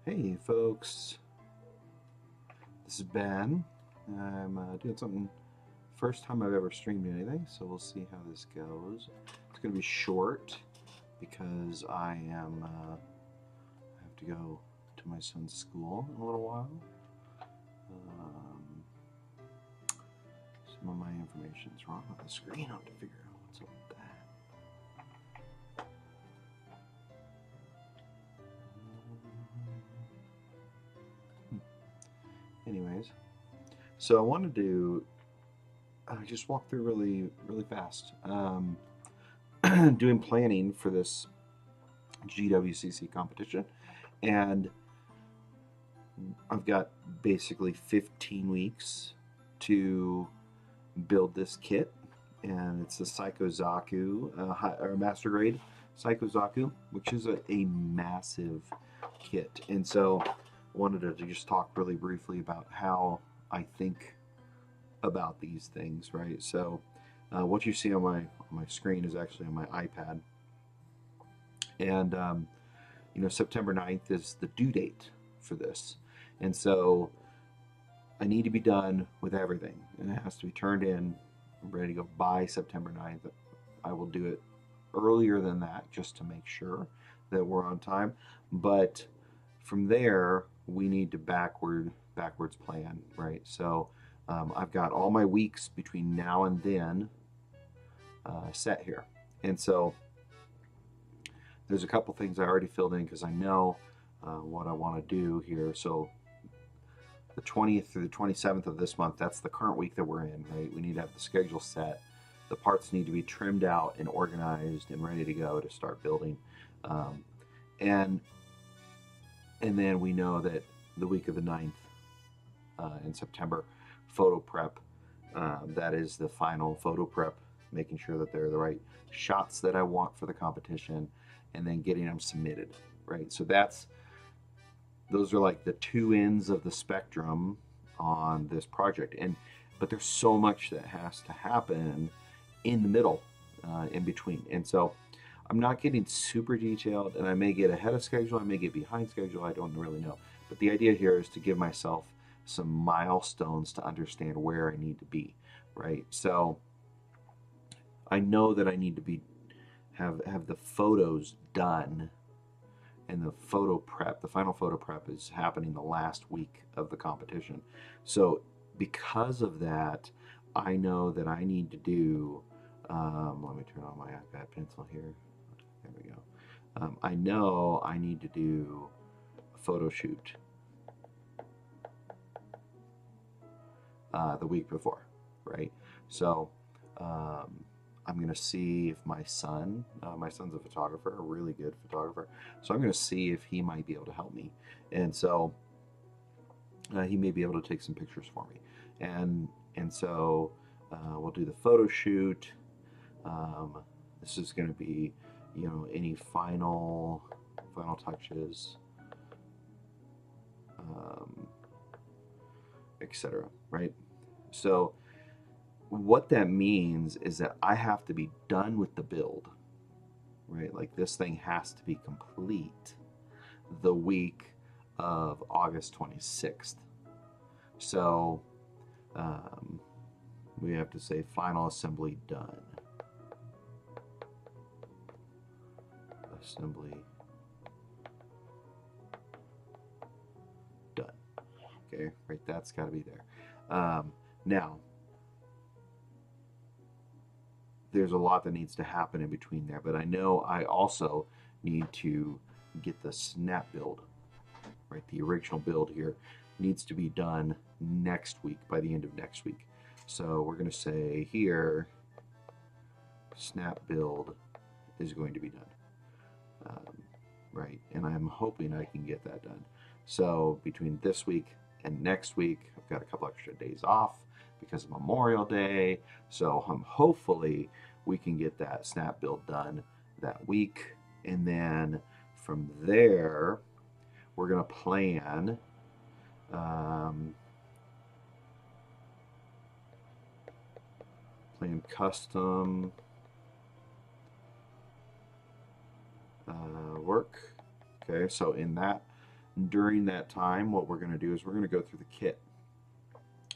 Hey folks, this is Ben. I'm doing something first time I've ever streamed anything, so we'll see how this goes. It's going to be short because I have to go to my son's school in a little while. Um, some of my information's wrong on the screen. I'll have to figure out what's up with that. Anyways, so I wanted to just walk through really fast. Doing planning for this GWCC competition, and I've got basically 15 weeks to build this kit, and it's the Psycho Zaku or master grade Psycho Zaku, which is a massive kit. And so I wanted to just talk really briefly about how I think about these things, right? So what you see on my screen is actually on my iPad, and September 9th is the due date for this, and so I need to be done with everything, and it has to be turned in, ready to go by September 9th. I will do it earlier than that just to make sure that we're on time, but from there we need to backward backwards plan, right? So I've got all my weeks between now and then set here. And so there's a couple things I already filled in because I know what I want to do here. So the 20th through the 27th of this month, that's the current week that we're in, right? We need to have the schedule set. The parts need to be trimmed out and organized and ready to go to start building. And then we know that the week of the 9th in September, photo prep, that is the final photo prep, making sure that they're the right shots that I want for the competition, and then getting them submitted, right? So those are like the two ends of the spectrum on this project. But there's so much that has to happen in the middle, in between. And so I'm not getting super detailed, and I may get ahead of schedule, I may get behind schedule, I don't really know. But the idea here is to give myself some milestones to understand where I need to be, right? So I know that I need to have the photos done, and the photo prep, the final photo prep, is happening the last week of the competition. So because of that, I know that I need to do, let me turn on my iPad pencil here. There we go. I know I need to do a photo shoot the week before, right? So I'm going to see if my son's a photographer, a really good photographer. So I'm going to see if he might be able to help me. And so he may be able to take some pictures for me. And so we'll do the photo shoot. This is going to be, you know, any final touches, etc. Right? So what that means is that I have to be done with the build, right? Like this thing has to be complete the week of August 26th. So we have to say final assembly done. Assembly done. Okay, right, that's got to be there. Now, there's a lot that needs to happen in between there, but I know I also need to get the snap build, right? The original build here needs to be done next week, by the end of next week. So we're going to say here, snap build is going to be done, right? And I'm hoping I can get that done. So between this week and next week, I've got a couple extra days off because of Memorial Day. So hopefully we can get that snap build done that week. And then from there, we're going to plan custom work. Okay, so during that time, what we're going to do is we're going to go through the kit,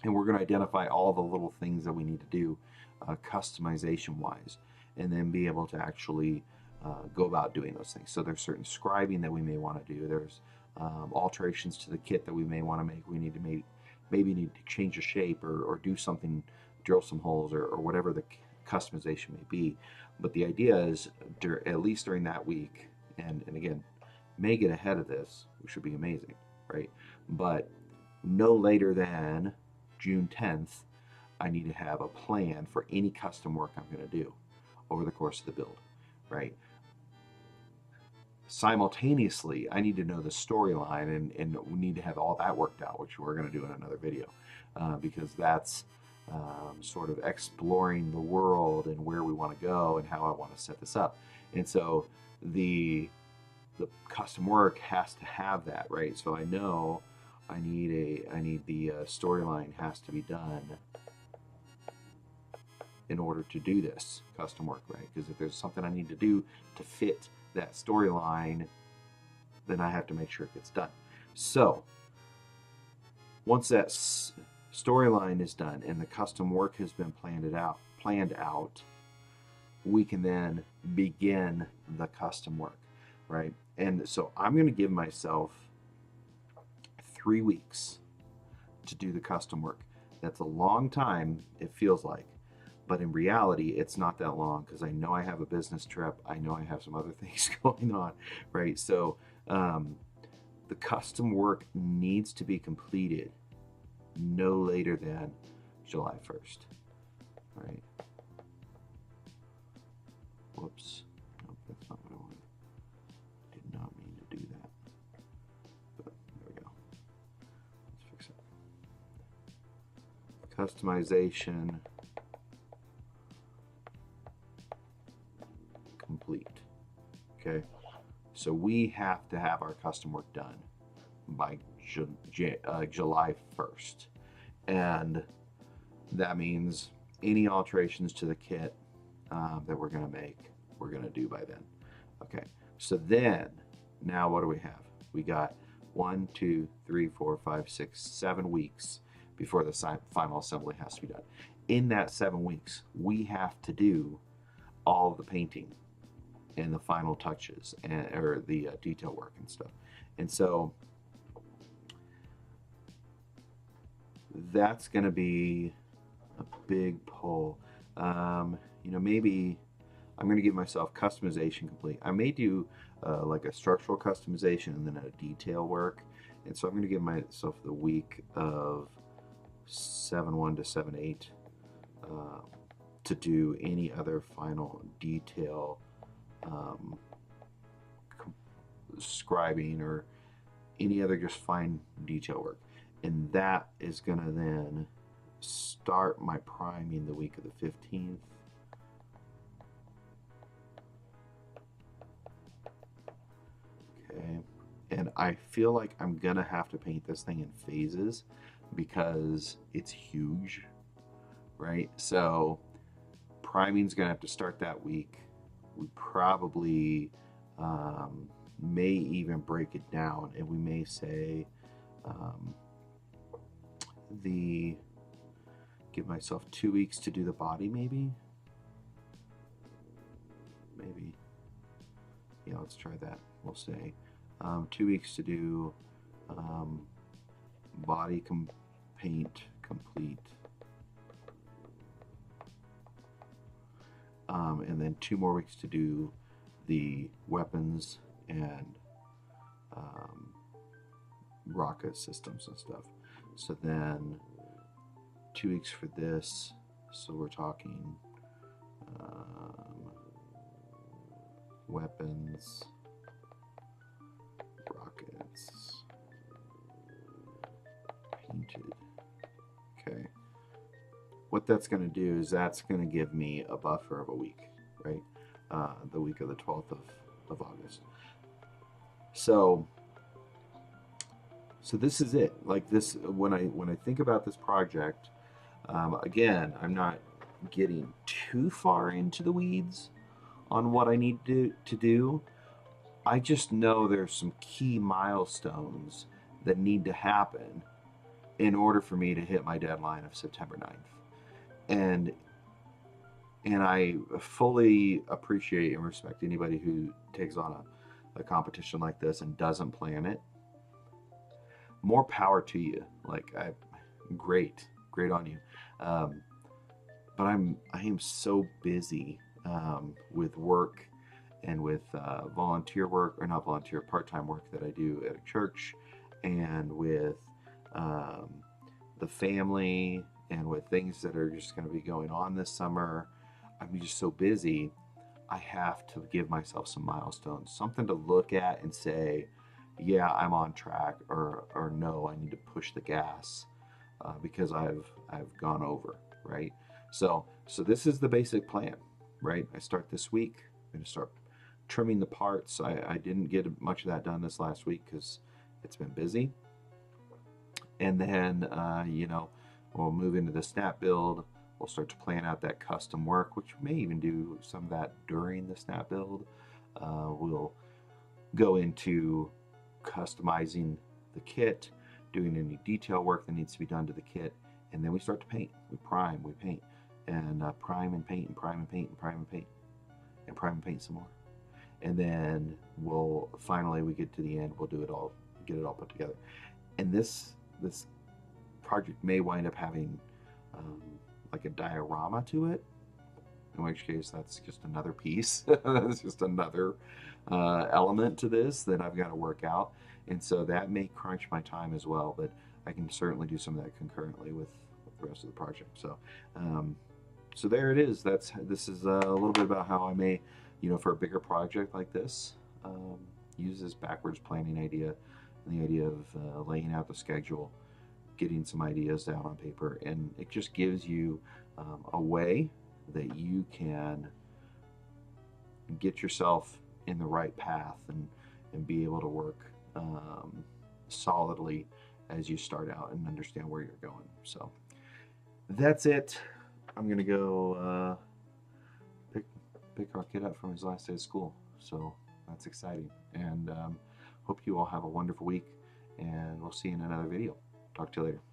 and we're going to identify all the little things that we need to do customization wise, and then be able to actually go about doing those things. So there's certain scribing that we may want to do. There's alterations to the kit that we may want to make. We need to maybe need to change a shape or do something, drill some holes or whatever the customization may be. But the idea is at least during that week, and again, may get ahead of this, which would be amazing, right? But no later than June 10th, I need to have a plan for any custom work I'm going to do over the course of the build, right? Simultaneously, I need to know the storyline, and we need to have all that worked out, which we're going to do in another video, because that's sort of exploring the world and where we want to go and how I want to set this up. And so the custom work has to have that, right? So I know I need the storyline has to be done in order to do this custom work, right? Because if there's something I need to do to fit that storyline, then I have to make sure it gets done. So once that storyline is done and the custom work has been planned out, we can then begin the custom work, right? And so I'm going to give myself 3 weeks to do the custom work. That's a long time, it feels like. But in reality, it's not that long because I know I have a business trip. I know I have some other things going on, right? So the custom work needs to be completed no later than July 1st, right? Whoops. Nope, that's not what I wanted. Did not mean to do that. But there we go. Let's fix it. Customization complete. Okay. So we have to have our custom work done by July 1st. And that means any alterations to the kit that we're going to make, we're going to do by then. Okay, so then, now what do we have? We got 1, 2, 3, 4, 5, 6, 7 weeks before the final assembly has to be done. In that 7 weeks, we have to do all of the painting and the final touches, or the detail work and stuff. And so that's going to be a big pull. You know, maybe I'm going to give myself customization complete. I may do like a structural customization and then a detail work. And so I'm going to give myself the week of 7/1 to 7/8 to do any other final detail scribing or any other just fine detail work. And that is going to then start my priming the week of the 15th. Okay. And I feel like I'm going to have to paint this thing in phases because it's huge, right? So priming's going to have to start that week. We probably may even break it down, and we may say give myself 2 weeks to do the body, maybe. Yeah, let's try that. We'll say 2 weeks to do body paint complete, and then 2 more weeks to do the weapons and rocket systems and stuff. So then 2 weeks for this, so we're talking weapons, rockets, painted. Okay. What that's going to do is that's going to give me a buffer of a week, right? The week of the 12th of August. So this is it. Like this, when I think about this project, again, I'm not getting too far into the weeds on what I need to do. I just know there's some key milestones that need to happen in order for me to hit my deadline of September 9th. And I fully appreciate and respect anybody who takes on a competition like this and doesn't plan it. More power to you. Like, great on you. But I am so busy with work and with volunteer work, or not volunteer, part-time work that I do at a church, and with the family, and with things that are just going to be going on this summer. I'm just so busy. I have to give myself some milestones, something to look at and say, yeah, I'm on track, or no, I need to push the gas because I've gone over, right? So this is the basic plan, right? I start this week. I'm going to start trimming the parts. I didn't get much of that done this last week because it's been busy. And then, you know, we'll move into the snap build. We'll start to plan out that custom work, which we may even do some of that during the snap build. We'll go into customizing the kit, doing any detail work that needs to be done to the kit, and then we start to paint. We prime, we paint, and prime and paint, and prime and paint, and prime and paint, and prime and paint some more. And then we'll finally, we get to the end, we'll do it all, get it all put together. And this project may wind up having like a diorama to it, in which case that's just another piece. That's just another element to this that I've got to work out. And so that may crunch my time as well, but I can certainly do some of that concurrently with the rest of the project. So, so there it is. This is a little bit about how I may, for a bigger project like this, use this backwards planning idea, and the idea of laying out the schedule, getting some ideas down on paper, and it just gives you a way that you can get yourself in the right path and be able to work solidly as you start out and understand where you're going. So that's it. I'm gonna go pick our kid up from his last day of school. So that's exciting, and hope you all have a wonderful week, and we'll see you in another video. Talk to you later.